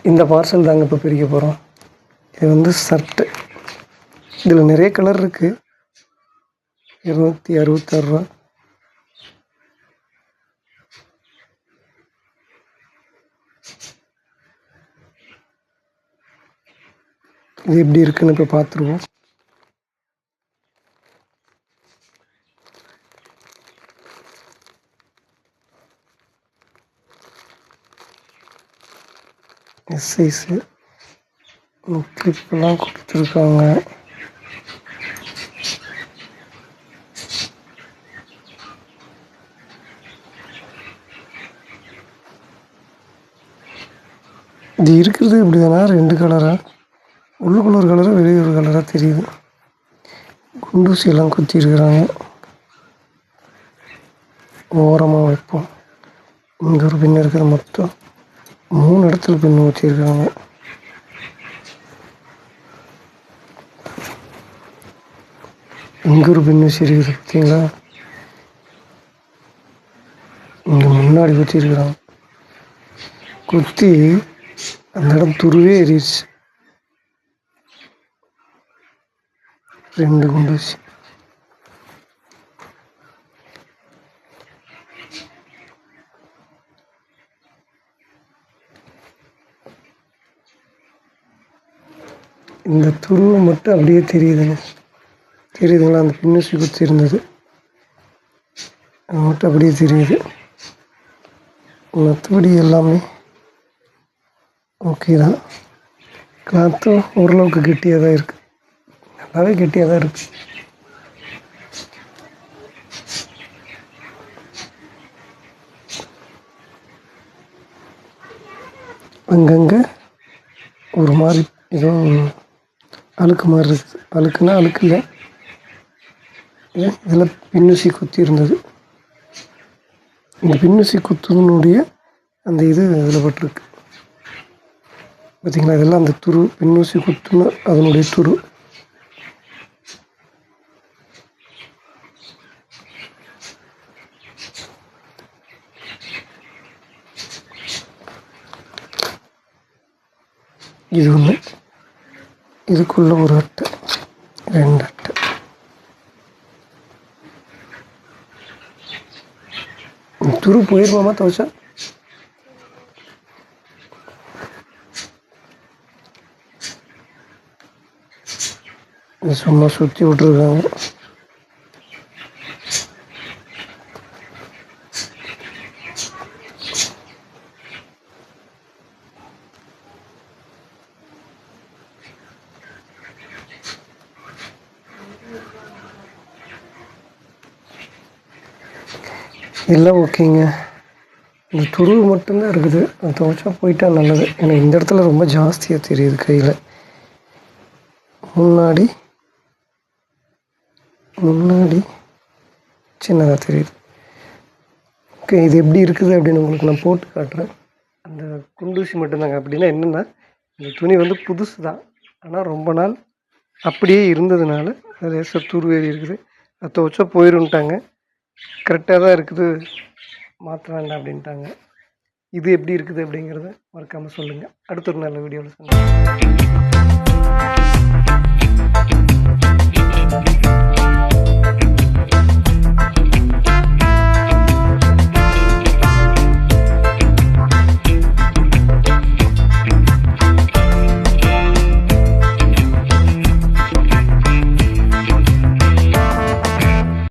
இந்த பார்சல் தாங்க இப்போ பிரிக்க போகிறோம். இது வந்து ஷர்ட்டு. இதில் நிறைய கலர் இருக்குது. 266 ரூபா. இது எப்படி இருக்குன்னு இப்போ பார்த்துருவோம். எஸ் சைஸு கிளிப்லாம் கொடுத்துருக்காங்க. இது இருக்கிறது இப்படி தானே, 2 கலராக, உள்ளுக்குள்ள ஒரு கலராக வெளியே ஒரு கலராக தெரியுது. குண்டூசி எல்லாம் குத்தி இருக்கிறாங்க. ஓரமாக வைப்போம். இங்கே ஒரு பின் இருக்கிற மொத்தம் 3 இடத்துல பின் ஊற்றிருக்காங்க. இங்கே ஒரு பின் வச்சு இருக்குது பார்த்தீங்களா, இங்கே முன்னாடி குத்திருக்கிறாங்க. குத்தி அந்த இடம் துருவே எரிச்சு. 2 குண்டூசி. இந்த துருவை மட்டும் அப்படியே தெரியுதுங்களா, அந்த பின்னூசி குத்தி இருந்தது அது மட்டும் அப்படியே தெரியுது. மற்றபடி எல்லாமே ஓகே தான். கிளாத்தும் ஓரளவுக்கு கெட்டியாக தான் இருக்குது, நல்லாவே கெட்டியாக தான் இருக்குது. அங்கங்கே ஒரு மாதிரி ஏதோ அழுக்கு மாதிரி இருக்குது. அழுக்குன்னா அழுக்கு இல்லை, இதில் பின்னூசி குத்தி இருந்தது. இந்த பின்னூசி குத்துனுடைய அந்த இது அதில் பட்டிருக்கு பார்த்தீங்களா. இதெல்லாம் அந்த துரு, பின்னூசி குத்துன்னு அதனுடைய துரு. இது ஒன்று, இதுக்குள்ள ஒரு அட்டை, 2 அட்டை. துரு போயிருமாமா துவைச்சா? சும்மா சுற்றி விட்டுருக்காங்க. எல்லாம் ஓகேங்க. இந்த துருவு மட்டும்தான் இருக்குது, அது துவைச்சா போயிட்டா நல்லது. ஏன்னா இந்த இடத்துல ரொம்ப ஜாஸ்தியாக தெரியுது கையில். முன்னாடி சின்னதாக தெரியுது. ஓகே, இது எப்படி இருக்குது அப்படின்னு உங்களுக்கு நான் போட்டு காட்டுறேன். அந்த குண்டூசி மட்டும்தாங்க. அப்படின்னா என்னென்னா, இந்த துணி வந்து புதுசு தான், ஆனால் ரொம்ப நாள் அப்படியே இருந்ததுனால அது லேசாக துருவேறி இருக்குது. அது துவைச்சா போயிருந்துட்டாங்க. கரெக்டாக தான் இருக்குது, மாற்ற வேண்டாம் அப்படின்ட்டாங்க. இது எப்படி இருக்குது அப்படிங்கிறத மறக்காமல் சொல்லுங்கள். அடுத்த ஒரு நல்ல வீடியோவில் சொல்லுங்கள்.